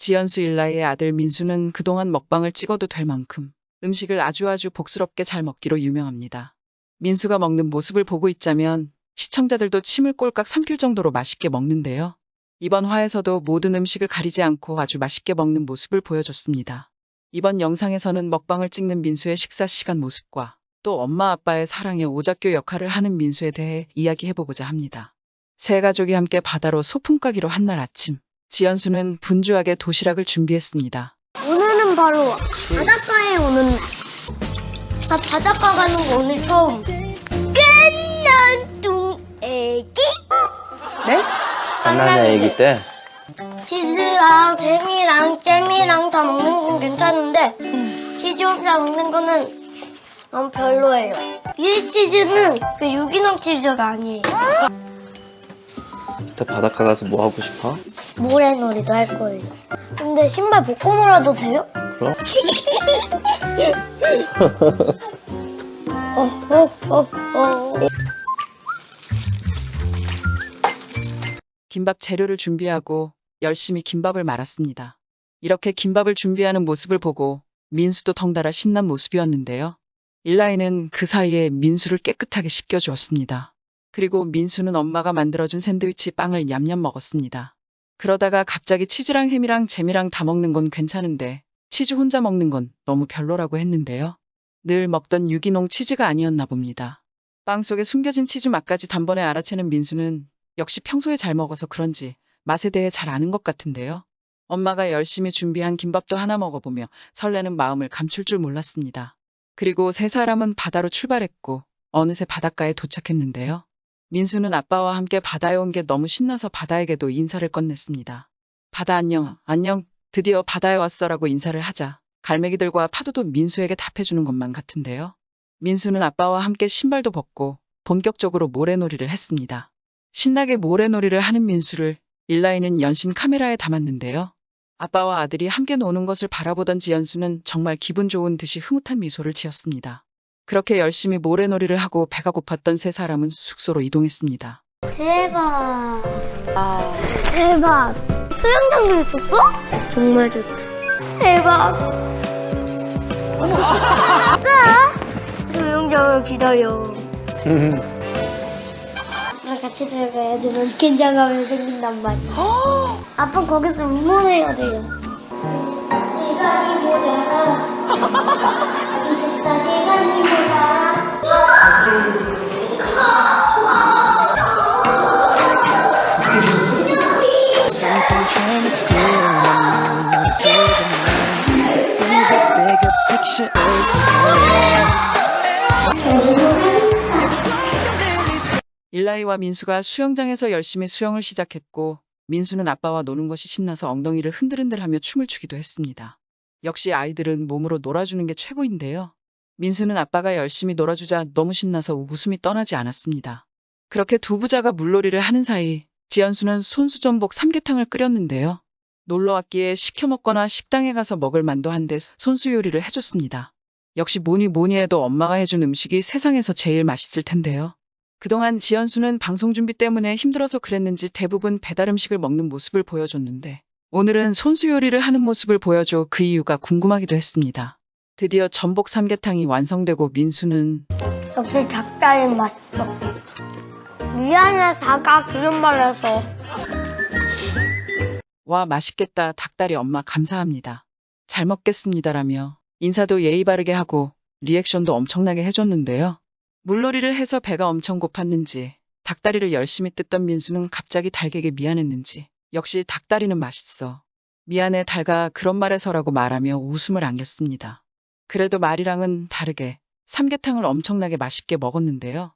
지연수 일라이의 아들 민수는 그동안 먹방을 찍어도 될 만큼 음식을 아주 복스럽게 잘 먹기로 유명합니다. 민수가 먹는 모습을 보고 있자면 시청자들도 침을 꼴깍 삼킬 정도로 맛있게 먹는데요. 이번 화에서도 모든 음식을 가리지 않고 아주 맛있게 먹는 모습을 보여줬습니다. 이번 영상에서는 먹방을 찍는 민수의 식사 시간 모습과 또 엄마 아빠의 사랑의 오작교 역할을 하는 민수에 대해 이야기해보고자 합니다. 세 가족이 함께 바다로 소풍 가기로 한 날 아침, 지연수는 분주하게 도시락을 준비했습니다. 오늘은 바로 바닷가에 오는 날. 나 바닷가 가는 거 오늘 처음. 끝난뚱 애기? 네? 갓난아 애기 때 치즈랑 뱀이랑 잼이랑 다 먹는 건 괜찮은데 치즈 혼자 먹는 거는 너무 별로예요. 이 치즈는 그 유기농 치즈가 아니에요. 그때 바닷가 가서 뭐 하고 싶어? 모래놀이도 할 거예요. 근데 신발 벗고 놀아도 돼요? 그럼? 김밥 재료를 준비하고 열심히 김밥을 말았습니다. 이렇게 김밥을 준비하는 모습을 보고 민수도 덩달아 신난 모습이었는데요. 일라이는 그 사이에 민수를 깨끗하게 씻겨주었습니다. 그리고 민수는 엄마가 만들어준 샌드위치 빵을 냠냠 먹었습니다. 그러다가 갑자기 치즈랑 햄이랑 잼이랑 다 먹는 건 괜찮은데 치즈 혼자 먹는 건 너무 별로라고 했는데요. 늘 먹던 유기농 치즈가 아니었나 봅니다. 빵 속에 숨겨진 치즈 맛까지 단번에 알아채는 민수는 역시 평소에 잘 먹어서 그런지 맛에 대해 잘 아는 것 같은데요. 엄마가 열심히 준비한 김밥도 하나 먹어보며 설레는 마음을 감출 줄 몰랐습니다. 그리고 세 사람은 바다로 출발했고 어느새 바닷가에 도착했는데요. 민수는 아빠와 함께 바다에 온 게 너무 신나서 바다에게도 인사를 건넸습니다. 바다 안녕, 안녕, 드디어 바다에 왔어라고 인사를 하자 갈매기들과 파도도 민수에게 답해주는 것만 같은데요. 민수는 아빠와 함께 신발도 벗고 본격적으로 모래놀이를 했습니다. 신나게 모래놀이를 하는 민수를 일라이는 연신 카메라에 담았는데요. 아빠와 아들이 함께 노는 것을 바라보던 지연수는 정말 기분 좋은 듯이 흐뭇한 미소를 지었습니다. 그렇게 열심히 모래놀이를 하고 배가 고팠던 세 사람은 숙소로 이동했습니다. 대박. 대박. 수영장도 있었어? 정말 좋다. 대박. 수영장을 기다려. 같이 들어가야 되면 긴장감이 생긴단 말이야. 아빠 거기서 응원해야 돼요. 24시간이 모자라. 24시간이 모자라. Something trying to steal my mood, kill the night. Is a bigger picture, 일라이와 민수가 수영장에서 열심히 수영을 시작했고 민수는 아빠와 노는 것이 신나서 엉덩이를 흔들흔들하며 춤을 추기도 했습니다. 역시 아이들은 몸으로 놀아주는 게 최고인데요. 민수는 아빠가 열심히 놀아주자 너무 신나서 웃음이 떠나지 않았습니다. 그렇게 두 부자가 물놀이를 하는 사이 지연수는 손수전복 삼계탕을 끓였는데요. 놀러왔기에 시켜 먹거나 식당에 가서 먹을 만도 한데 손수 요리를 해줬습니다. 역시 뭐니 해도 엄마가 해준 음식이 세상에서 제일 맛있을 텐데요. 그동안 지연수는 방송 준비 때문에 힘들어서 그랬는지 대부분 배달 음식을 먹는 모습을 보여줬는데 오늘은 손수 요리를 하는 모습을 보여줘 그 이유가 궁금하기도 했습니다. 드디어 전복 삼계탕이 완성되고 민수는 역시 닭다리 맛있어. 미안해 다가 그런 말 해서. 와 맛있겠다 닭다리 엄마 감사합니다. 잘 먹겠습니다라며 인사도 예의 바르게 하고 리액션도 엄청나게 해줬는데요. 물놀이를 해서 배가 엄청 고팠는지 닭다리를 열심히 뜯던 민수는 갑자기 닭에게 미안했는지 역시 닭다리는 맛있어. 미안해 닭아 그런 말해서라고 말하며 웃음을 안겼습니다. 그래도 말이랑은 다르게 삼계탕을 엄청나게 맛있게 먹었는데요.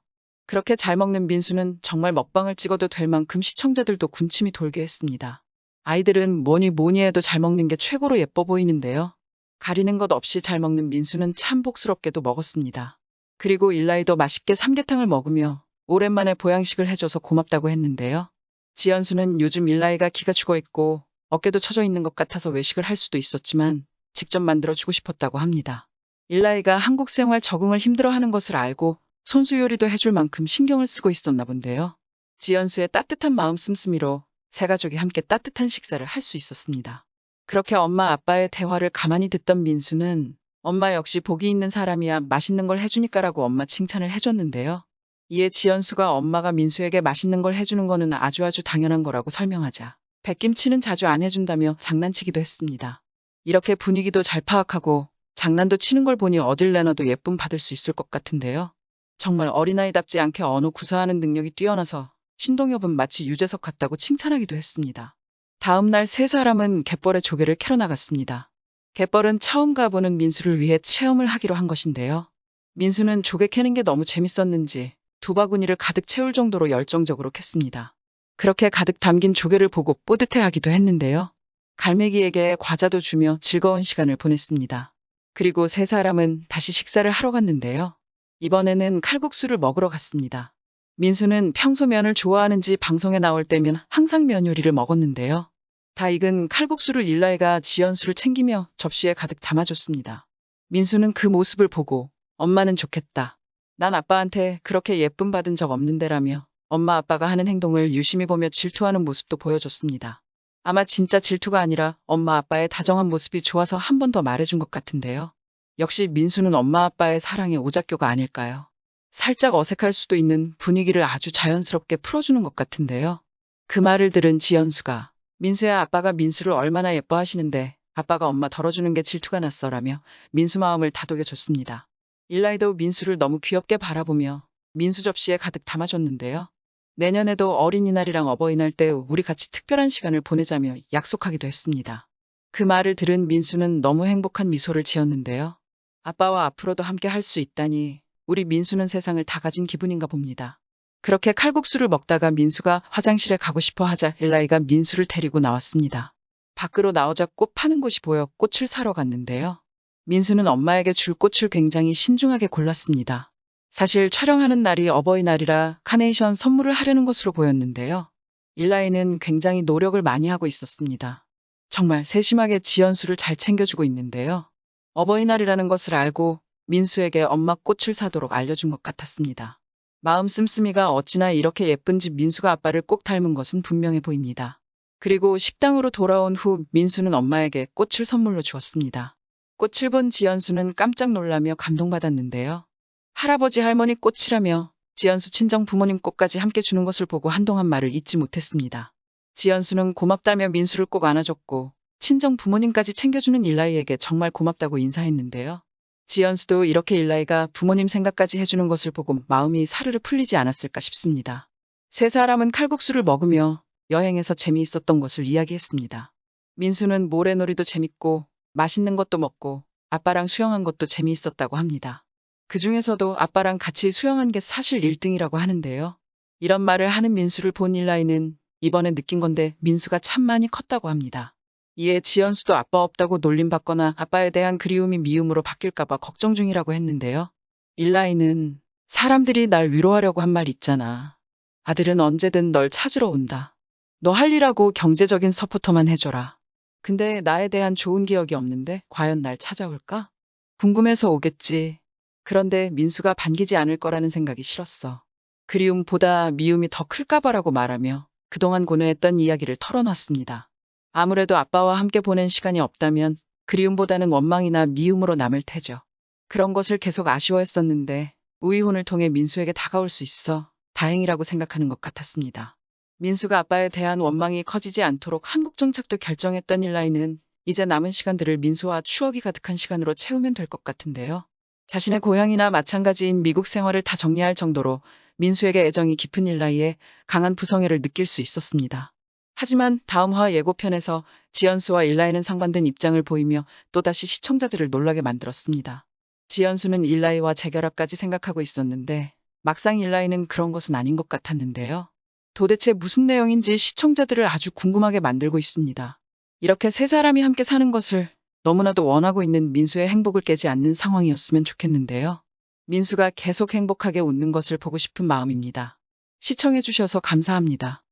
그렇게 잘 먹는 민수는 정말 먹방을 찍어도 될 만큼 시청자들도 군침이 돌게 했습니다. 아이들은 뭐니 해도 잘 먹는 게 최고로 예뻐 보이는데요. 가리는 것 없이 잘 먹는 민수는 참 복스럽게도 먹었습니다. 그리고 일라이도 맛있게 삼계탕을 먹으며 오랜만에 보양식을 해줘서 고맙다고 했는데요. 지연수는 요즘 일라이가 기가 죽어있고 어깨도 처져 있는 것 같아서 외식을 할 수도 있었지만 직접 만들어주고 싶었다고 합니다. 일라이가 한국 생활 적응을 힘들어하는 것을 알고 손수 요리도 해줄 만큼 신경을 쓰고 있었나 본데요. 지연수의 따뜻한 마음 씀씀이로 세 가족이 함께 따뜻한 식사를 할 수 있었습니다. 그렇게 엄마 아빠의 대화를 가만히 듣던 민수는 엄마 역시 복이 있는 사람이야 맛있는 걸 해주니까라고 엄마 칭찬을 해줬는데요. 이에 지연수가 엄마가 민수에게 맛있는 걸 해주는 거는 아주 당연한 거라고 설명하자 백김치는 자주 안 해준다며 장난치기도 했습니다. 이렇게 분위기도 잘 파악하고 장난도 치는 걸 보니 어딜 내놔도 예쁨 받을 수 있을 것 같은데요. 정말 어린아이답지 않게 언어 구사하는 능력이 뛰어나서 신동엽은 마치 유재석 같다고 칭찬하기도 했습니다. 다음 날 세 사람은 갯벌에 조개를 캐러 나갔습니다. 갯벌은 처음 가보는 민수를 위해 체험을 하기로 한 것인데요. 민수는 조개 캐는 게 너무 재밌었는지 두 바구니를 가득 채울 정도로 열정적으로 캤습니다. 그렇게 가득 담긴 조개를 보고 뿌듯해하기도 했는데요. 갈매기에게 과자도 주며 즐거운 시간을 보냈습니다. 그리고 세 사람은 다시 식사를 하러 갔는데요. 이번에는 칼국수를 먹으러 갔습니다. 민수는 평소 면을 좋아하는지 방송에 나올 때면 항상 면 요리를 먹었는데요. 다 익은 칼국수를 일라이가 지연수를 챙기며 접시에 가득 담아줬습니다. 민수는 그 모습을 보고 엄마는 좋겠다. 난 아빠한테 그렇게 예쁨 받은 적 없는데라며 엄마 아빠가 하는 행동을 유심히 보며 질투하는 모습도 보여줬습니다. 아마 진짜 질투가 아니라 엄마 아빠의 다정한 모습이 좋아서 한 번 더 말해준 것 같은데요. 역시 민수는 엄마 아빠의 사랑의 오작교가 아닐까요? 살짝 어색할 수도 있는 분위기를 아주 자연스럽게 풀어주는 것 같은데요. 그 말을 들은 지연수가 민수야 아빠가 민수를 얼마나 예뻐하시는데 아빠가 엄마 덜어주는 게 질투가 났어라며 민수 마음을 다독여줬습니다. 일라이도 민수를 너무 귀엽게 바라보며 민수 접시에 가득 담아줬는데요. 내년에도 어린이날이랑 어버이날 때 우리 같이 특별한 시간을 보내자며 약속하기도 했습니다. 그 말을 들은 민수는 너무 행복한 미소를 지었는데요. 아빠와 앞으로도 함께 할 수 있다니 우리 민수는 세상을 다 가진 기분인가 봅니다. 그렇게 칼국수를 먹다가 민수가 화장실에 가고 싶어 하자 일라이가 민수를 데리고 나왔습니다. 밖으로 나오자 꽃 파는 곳이 보여 꽃을 사러 갔는데요. 민수는 엄마에게 줄 꽃을 굉장히 신중하게 골랐습니다. 사실 촬영하는 날이 어버이날이라 카네이션 선물을 하려는 것으로 보였는데요. 일라이는 굉장히 노력을 많이 하고 있었습니다. 정말 세심하게 지연수를 잘 챙겨주고 있는데요. 어버이날이라는 것을 알고 민수에게 엄마 꽃을 사도록 알려준 것 같았습니다. 마음 씀씀이가 어찌나 이렇게 예쁜지 민수가 아빠를 꼭 닮은 것은 분명해 보입니다. 그리고 식당으로 돌아온 후 민수는 엄마에게 꽃을 선물로 주었습니다. 꽃을 본 지연수는 깜짝 놀라며 감동받았는데요. 할아버지 할머니 꽃이라며 지연수 친정 부모님 꽃까지 함께 주는 것을 보고 한동안 말을 잇지 못했습니다. 지연수는 고맙다며 민수를 꼭 안아줬고 친정 부모님까지 챙겨주는 일라이에게 정말 고맙다고 인사했는데요. 지연수도 이렇게 일라이가 부모님 생각까지 해주는 것을 보고 마음이 사르르 풀리지 않았을까 싶습니다. 세 사람은 칼국수를 먹으며 여행에서 재미있었던 것을 이야기했습니다. 민수는 모래놀이도 재밌고 맛있는 것도 먹고 아빠랑 수영한 것도 재미있었다고 합니다. 그 중에서도 아빠랑 같이 수영한 게 사실 1등이라고 하는데요. 이런 말을 하는 민수를 본 일라이는 이번에 느낀 건데 민수가 참 많이 컸다고 합니다. 이에 지연수도 아빠 없다고 놀림받거나 아빠에 대한 그리움이 미움으로 바뀔까봐 걱정 중이라고 했는데요. 일라이는 사람들이 날 위로하려고 한 말 있잖아. 아들은 언제든 널 찾으러 온다. 너 할 일하고 경제적인 서포터만 해줘라. 근데 나에 대한 좋은 기억이 없는데 과연 날 찾아올까? 궁금해서 오겠지. 그런데 민수가 반기지 않을 거라는 생각이 싫었어. 그리움보다 미움이 더 클까봐라고 말하며 그동안 고뇌했던 이야기를 털어놨습니다. 아무래도 아빠와 함께 보낸 시간이 없다면 그리움보다는 원망이나 미움으로 남을 테죠. 그런 것을 계속 아쉬워했었는데 우이혼을 통해 민수에게 다가올 수 있어 다행이라고 생각하는 것 같았습니다. 민수가 아빠에 대한 원망이 커지지 않도록 한국 정착도 결정했던 일라이는 이제 남은 시간들을 민수와 추억이 가득한 시간으로 채우면 될 것 같은데요. 자신의 고향이나 마찬가지인 미국 생활을 다 정리할 정도로 민수에게 애정이 깊은 일라이에 강한 부성애를 느낄 수 있었습니다. 하지만 다음 화 예고편에서 지연수와 일라이는 상반된 입장을 보이며 또다시 시청자들을 놀라게 만들었습니다. 지연수는 일라이와 재결합까지 생각하고 있었는데 막상 일라이는 그런 것은 아닌 것 같았는데요. 도대체 무슨 내용인지 시청자들을 아주 궁금하게 만들고 있습니다. 이렇게 세 사람이 함께 사는 것을 너무나도 원하고 있는 민수의 행복을 깨지 않는 상황이었으면 좋겠는데요. 민수가 계속 행복하게 웃는 것을 보고 싶은 마음입니다. 시청해주셔서 감사합니다.